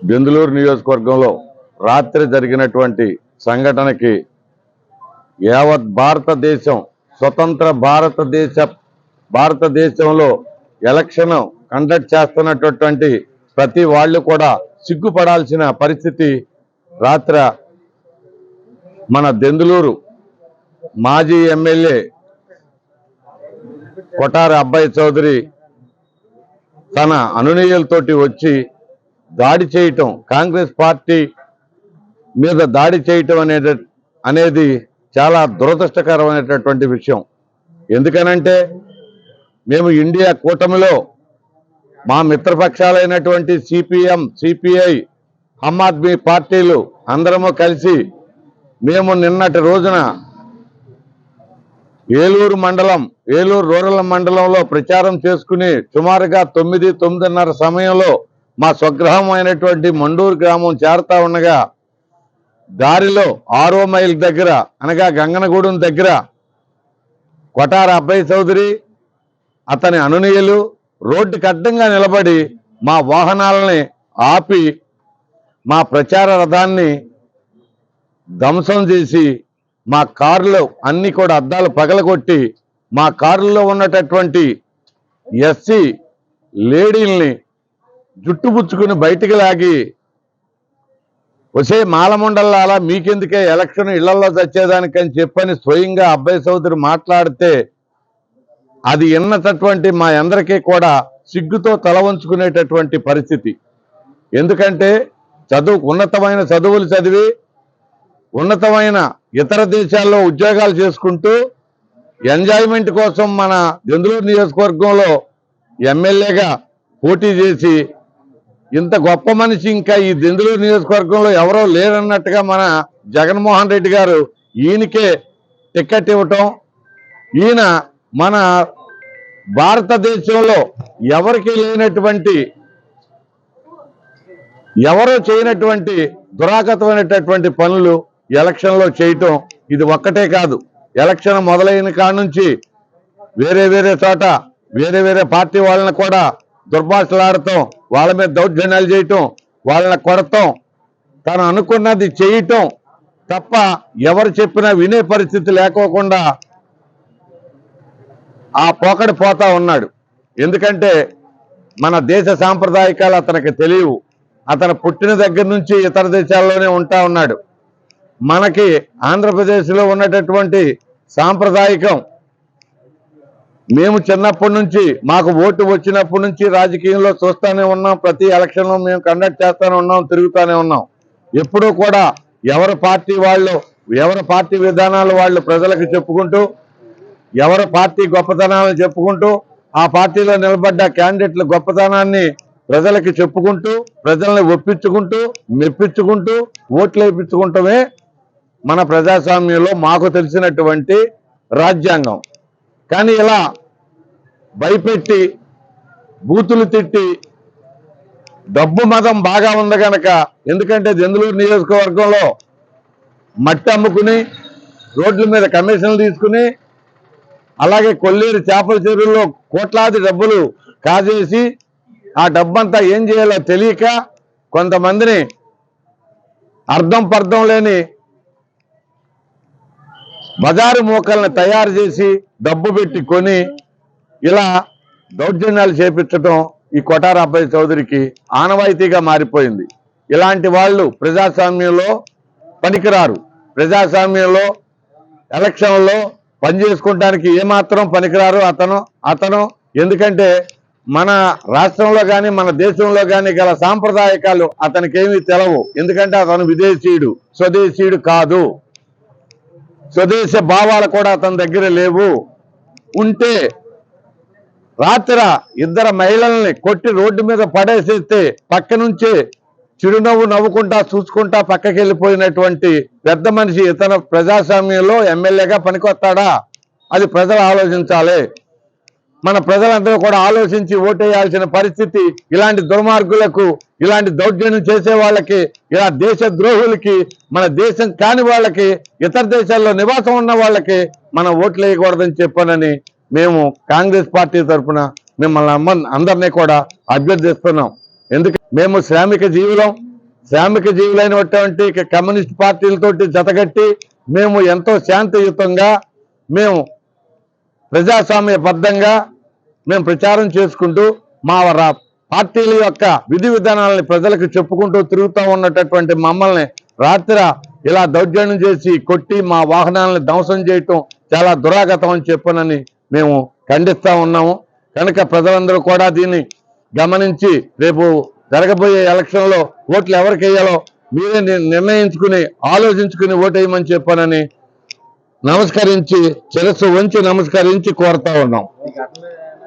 బెందులూరు నియోజకవర్గంలో రాత్రి జరిగినటువంటి సంఘటనకి యావత్ భారతదేశం స్వతంత్ర భారతదేశంలో ఎలక్షన్ కండక్ట్ చేస్తున్నటువంటి ప్రతి వాళ్ళు కూడా సిగ్గుపడాల్సిన పరిస్థితి. రాత్రి మన బెందులూరు మాజీ ఎమ్మెల్యే కొటారి అబ్బాయి చౌదరి తన అనునయులతోటి వచ్చి దాడి చేయటం, కాంగ్రెస్ పార్టీ మీద దాడి చేయటం అనేది చాలా దురదృష్టకరమైనటువంటి విషయం. ఎందుకనంటే మేము ఇండియా కూటమిలో మా మిత్రపక్షాలైనటువంటి సిపిఎం, సిపిఐ, ఆమ్ ఆద్మీ పార్టీలు అందరము కలిసి మేము నిన్నటి రోజున ఏలూరు రూరల్ మండలంలో ప్రచారం చేసుకుని సుమారుగా 9:30 సమయంలో మా స్వగ్రహం అయినటువంటి మండూరు గ్రామం చేరుతా ఉండగా దారిలో 6వ మైల్ దగ్గర అనగా గంగనగూడెం దగ్గర కొటారి అబ్బాయి చౌదరి అతని అనునయులు రోడ్డుకి అడ్డంగా నిలబడి మా వాహనాలని ఆపి మా ప్రచార రథాన్ని ధ్వంసం చేసి మా కారులో అన్ని కూడా అద్దాలు పగలగొట్టి మా కారులో ఉన్నటువంటి ఎస్సీ లేడీల్ని జుట్టుపుచ్చుకుని బయటికి లాగి, వచ్చే మాలమండలాల మీకెందుకే ఎలక్షన్ ఇళ్లలో చచ్చేదానికని చెప్పని స్వయంగా అబ్బాయి చౌదరి మాట్లాడితే అది విన్నటువంటి మా అందరికీ కూడా సిగ్గుతో తల వంచుకునేటటువంటి పరిస్థితి. ఎందుకంటే ఉన్నతమైన చదువులు చదివి ఉన్నతమైన ఇతర దేశాల్లో ఉద్యోగాలు చేసుకుంటూ ఎంజాయ్మెంట్ కోసం మన బెందులూరు నియోజకవర్గంలో ఎమ్మెల్యేగా పోటీ చేసి ఇంత గొప్ప మనిషి ఇంకా ఈ బెందులూరు నియోజకవర్గంలో ఎవరో లేరన్నట్టుగా మన జగన్మోహన్ రెడ్డి గారు ఈయనకే టికెట్ ఇవ్వటం, ఈయన మన భారతదేశంలో ఎవరో చేయనటువంటి దురాగతమైనటువంటి పనులు ఎలక్షన్లో చేయటం. ఇది ఒక్కటే కాదు, ఎలక్షన్ మొదలైన కాడ నుంచి వేరే చోట వేరే పార్టీ వాళ్ళని కూడా దుర్భాషలాడటం, వాళ్ళ మీద దౌర్జన్యాలు చేయటం, వాళ్ళని కొడటం, తను అనుకున్నది చేయటం తప్ప ఎవరు చెప్పినా వినే పరిస్థితి లేకోకుండా ఆ పోకడి పోతా ఉన్నాడు. ఎందుకంటే మన దేశ సాంప్రదాయకాలు అతనికి తెలియవు. అతను పుట్టిన దగ్గర నుంచి ఇతర దేశాల్లోనే ఉంటా ఉన్నాడు. మనకి ఆంధ్రప్రదేశ్లో ఉన్నటువంటి సాంప్రదాయకం మేము చిన్నప్పటి నుంచి, మాకు ఓటు వచ్చినప్పటి నుంచి రాజకీయంలో చూస్తూనే ఉన్నాం. ప్రతి ఎలక్షన్లో మేము కండక్ట్ చేస్తూనే ఉన్నాం, తిరుగుతూనే ఉన్నాం. ఎప్పుడూ కూడా ఎవరి పార్టీ విధానాలు వాళ్ళు ప్రజలకు చెప్పుకుంటూ, ఎవరి పార్టీ గొప్పతనాలను చెప్పుకుంటూ, ఆ పార్టీలో నిలబడ్డ క్యాండిడేట్ల గొప్పతనాన్ని ప్రజలకు చెప్పుకుంటూ, ప్రజల్ని ఒప్పించుకుంటూ, మెప్పించుకుంటూ, ఓట్లు వేయించుకుంటమే మన ప్రజాస్వామ్యంలో మాకు తెలిసినటువంటి రాజ్యాంగం. కానీ ఇలా భయపెట్టి బూతులు తిట్టి డబ్బు మదం బాగా ఉంది కనుక, ఎందుకంటే బెందులూరు నియోజకవర్గంలో మట్టి అమ్ముకుని రోడ్ల మీద కమిషన్లు తీసుకుని, అలాగే కొల్లేరు చేపల చెరువుల్లో కోట్లాది డబ్బులు కాజేసి ఆ డబ్బంతా ఏం చేయాలో తెలియక కొంతమందిని అర్థం పర్థం లేని బజారు మూకల్ని తయారు చేసి డబ్బు పెట్టి కొని ఇలా దౌర్జన్యాలు చేపించడం ఈ కొటారి అబ్బాయి చౌదరికి ఆనవాయితీగా మారిపోయింది. ఇలాంటి వాళ్ళు ప్రజాస్వామ్యంలో పనికిరారు. ప్రజాస్వామ్యంలో ఎలక్షన్లో పనిచేసుకోవడానికి ఏమాత్రం పనికిరారు అతను. ఎందుకంటే మన రాష్ట్రంలో కానీ మన దేశంలో కానీ గల సాంప్రదాయకాలు అతనికి ఏమీ తెలవు. ఎందుకంటే అతను విదేశీయుడు, స్వదేశీయుడు కాదు. స్వదేశ భావాలు కూడా అతని దగ్గర లేవు. ఉంటే రాత్రి 2 మహిళల్ని కొట్టి రోడ్డు మీద పడేసేస్తే పక్క నుంచే చిరునవ్వు నవ్వుకుంటా చూసుకుంటా పక్కకి వెళ్ళిపోయినటువంటి పెద్ద మనిషి ఇతను ప్రజాస్వామ్యంలో ఎమ్మెల్యేగా పనికొస్తాడా? అది ప్రజలు ఆలోచించాలి. మన ప్రజలందరూ కూడా ఆలోచించి ఓటేయాల్సిన పరిస్థితి. ఇలాంటి దుర్మార్గులకు, ఇలాంటి దౌర్జన్యం చేసే వాళ్ళకి, ఇలా దేశ ద్రోహులకి, మన దేశం కాని వాళ్ళకి, ఇతర దేశాల్లో నివాసం ఉన్న వాళ్ళకి మనం ఓట్లు వేయకూడదని చెప్పానని మేము కాంగ్రెస్ పార్టీ తరఫున మిమ్మల్ని అందరినీ కూడా అభ్యర్థిస్తున్నాం. ఎందుకంటే మేము శ్రామిక జీవులైనటువంటి కమ్యూనిస్ట్ పార్టీలతోటి జతగట్టి మేము ఎంతో శాంతియుతంగా మేము ప్రజాస్వామ్యబద్ధంగా మేము ప్రచారం చేసుకుంటూ మా పార్టీల యొక్క విధి విధానాలని ప్రజలకు చెప్పుకుంటూ తిరుగుతూ ఉన్నటువంటి మమ్మల్ని రాత్రి ఇలా దౌర్జన్యం చేసి కొట్టి మా వాహనాలను ధ్వంసం చేయటం చాలా దురాగతం అని చెప్పనని మేము ఖండిస్తా ఉన్నాము. కనుక ప్రజలందరూ కూడా దీన్ని గమనించి రేపు జరగబోయే ఎలక్షన్లో ఓట్లు ఎవరికి వేయాలో మీరే నిర్ణయించుకుని ఆలోచించుకుని ఓటేయమని చెప్పనని నమస్కరించి శిరస్సు వంచి నమస్కరించి కోరుతా ఉన్నాం.